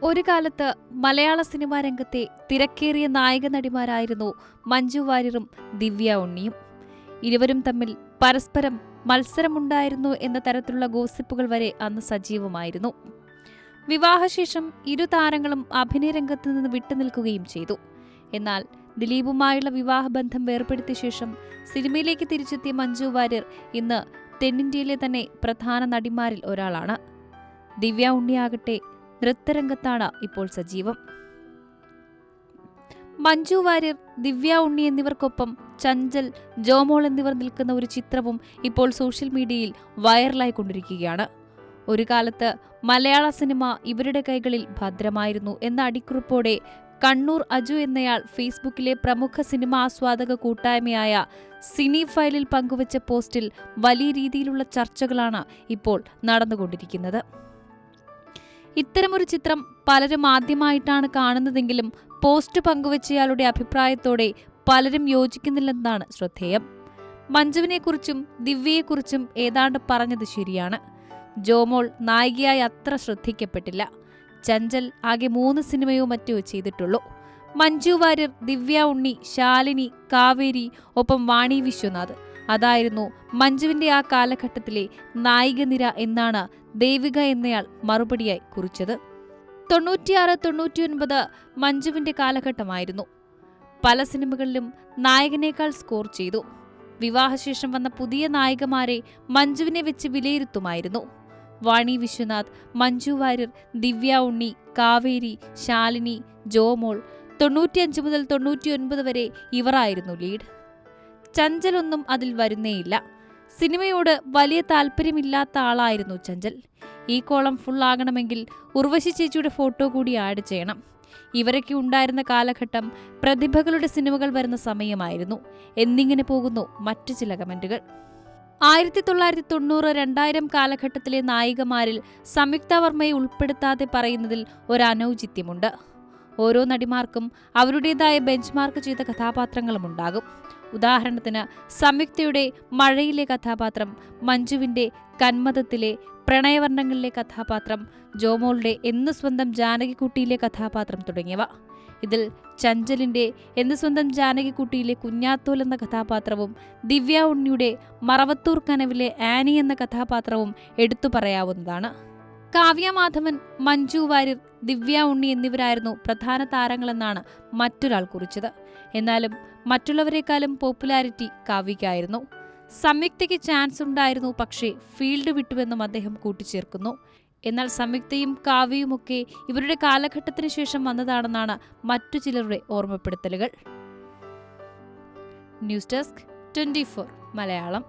ഒരു കാലത്ത് മലയാള സിനിമാ രംഗത്തെ തിരക്കേറിയ നായക നടിമാരായിരുന്നു മഞ്ജു വാര്യരും ദിവ്യ ഉണ്ണിയും. ഇരുവരും തമ്മിൽ പരസ്പരം മത്സരമുണ്ടായിരുന്നു എന്ന തരത്തിലുള്ള ഗോസിപ്പുകൾ വരെ അന്ന് സജീവമായിരുന്നു. വിവാഹശേഷം ഇരു താരങ്ങളും അഭിനയ രംഗത്ത് നിന്ന് വിട്ടുനിൽക്കുകയും ചെയ്തു. എന്നാൽ ദിലീപുമായുള്ള വിവാഹബന്ധം വേർപെടുത്തിയ ശേഷം സിനിമയിലേക്ക് തിരിച്ചെത്തിയ മഞ്ജു വാര്യർ ഇന്ന് തെന്നിന്ത്യയിലെ തന്നെ പ്രധാന നടിമാരിൽ ഒരാളാണ്. ദിവ്യ ഉണ്ണിയാകട്ടെ നൃത്തരംഗത്താണ് ഇപ്പോൾ സജീവം. മഞ്ജു വാര്യർ, ദിവ്യ ഉണ്ണി എന്നിവർക്കൊപ്പം ചഞ്ചൽ, ജോമോൾ എന്നിവർ നിൽക്കുന്ന ഒരു ചിത്രവും ഇപ്പോൾ സോഷ്യൽ മീഡിയയിൽ വൈറലായിക്കൊണ്ടിരിക്കുകയാണ്. ഒരു കാലത്ത് മലയാള സിനിമ ഇവരുടെ കൈകളിൽ ഭദ്രമായിരുന്നു എന്ന അടിക്കുറിപ്പോടെ കണ്ണൂർ അജു എന്നയാൾ ഫേസ്ബുക്കിലെ പ്രമുഖ സിനിമാ ആസ്വാദക കൂട്ടായ്മയായ സിനി ഫയലിൽ പങ്കുവച്ച പോസ്റ്റിൽ വലിയ രീതിയിലുള്ള ചർച്ചകളാണ് ഇപ്പോൾ നടന്നുകൊണ്ടിരിക്കുന്നത്. ഇത്തരമൊരു ചിത്രം പലരും ആദ്യമായിട്ടാണ് കാണുന്നതെങ്കിലും പോസ്റ്റ് പങ്കുവച്ചയാളുടെ അഭിപ്രായത്തോടെ പലരും യോജിക്കുന്നില്ലെന്നാണ് ശ്രദ്ധേയം. മഞ്ജുവിനെക്കുറിച്ചും ദിവ്യയെക്കുറിച്ചും ഏതാണ്ട് പറഞ്ഞത് ശരിയാണ്. ജോമോൾ നായികയായി അത്ര ശ്രദ്ധിക്കപ്പെട്ടില്ല. ചഞ്ചൽ ആകെ 3 സിനിമയോ മറ്റോ ചെയ്തിട്ടുള്ളൂ. മഞ്ജു വാര്യർ, ദിവ്യ ഉണ്ണി, ശാലിനി, കാവേരി, ഒപ്പം വാണി വിശ്വനാഥ്. അതായിരുന്നു മഞ്ജുവിന്റെ ആ കാലഘട്ടത്തിലെ നായികനിര എന്നാണ് ദേവിക എന്നയാൾ മറുപടിയായി കുറിച്ചത്. 96-99 മഞ്ജുവിന്റെ കാലഘട്ടമായിരുന്നു. പല സിനിമകളിലും നായകനേക്കാൾ സ്കോർ ചെയ്തു. വിവാഹശേഷം വന്ന പുതിയ നായികമാരെ മഞ്ജുവിനെ വെച്ച് വിലയിരുത്തുമായിരുന്നു. വാണി വിശ്വനാഥ്, മഞ്ജു വാര്യർ, ദിവ്യ ഉണ്ണി, കാവേരി, ശാലിനി, ജോമോൾ, 95 മുതൽ 99 വരെ ഇവരായിരുന്നു ലീഡ്. ചഞ്ചലൊന്നും അതിൽ വരുന്നേയില്ല. സിനിമയോട് വലിയ താല്പര്യമില്ലാത്ത ആളായിരുന്നു ചഞ്ചൽ. ഈ കോളം ഫുൾ ആകണമെങ്കിൽ ഉർവശി ചേച്ചിയുടെ ഫോട്ടോ കൂടി ആഡ് ചെയ്യണം. ഇവരൊക്കെ ഉണ്ടായിരുന്ന കാലഘട്ടം പ്രതിഭകളുടെ സിനിമകൾ വരുന്ന സമയമായിരുന്നു എന്നിങ്ങനെ പോകുന്നു മറ്റു ചില കമന്റുകൾ. 1990-2000 കാലഘട്ടത്തിലെ നായികമാരിൽ സംയുക്ത വർമ്മയെ ഉൾപ്പെടുത്താതെ പറയുന്നതിൽ ഒരു അനൗചിത്യമുണ്ട്. ഓരോ നടിമാർക്കും അവരുടേതായ ബെഞ്ച് മാർക്ക് ചെയ്ത കഥാപാത്രങ്ങളുമുണ്ടാകും. ഉദാഹരണത്തിന് സംയുക്തയുടെ മഴയിലെ കഥാപാത്രം, മഞ്ജുവിന്റെ കന്മദത്തിലെ പ്രണയവർണ്ണങ്ങളിലെ കഥാപാത്രം, ജോമോളുടെ എന്ന് സ്വന്തം ജാനകിക്കുട്ടിയിലെ കഥാപാത്രം തുടങ്ങിയവ. ഇതിൽ ചഞ്ചലിന്റെ എന്ന് സ്വന്തം ജാനകിക്കുട്ടിയിലെ കുഞ്ഞാത്തോൽ എന്ന കഥാപാത്രവും ദിവ്യ ഉണ്ണിയുടെ മറവത്തൂർ കനവിലെ ആനി എന്ന കഥാപാത്രവും എടുത്തു പറയാവുന്നതാണ്. കാവ്യ മാധവൻ, മഞ്ജു വാര്യർ, ദിവ്യ ഉണ്ണി എന്നിവരായിരുന്നു പ്രധാന താരങ്ങളെന്നാണ് മറ്റൊരാൾ കുറിച്ചത്. എന്നാലും മറ്റുള്ളവരെക്കാളും പോപ്പുലാരിറ്റി കാവ്യയ്ക്കായിരുന്നു. സംയുക്തയ്ക്ക് ചാൻസ് ഉണ്ടായിരുന്നു, പക്ഷേ ഫീൽഡ് വിട്ടുവെന്നും അദ്ദേഹം കൂട്ടിച്ചേർക്കുന്നു. എന്നാൽ സംയുക്തയും കാവ്യയുമൊക്കെ ഇവരുടെ കാലഘട്ടത്തിന് ശേഷം വന്നതാണെന്നാണ് മറ്റു ചിലരുടെ ഓർമ്മപ്പെടുത്തലുകൾ. News desk 24 Malayalam.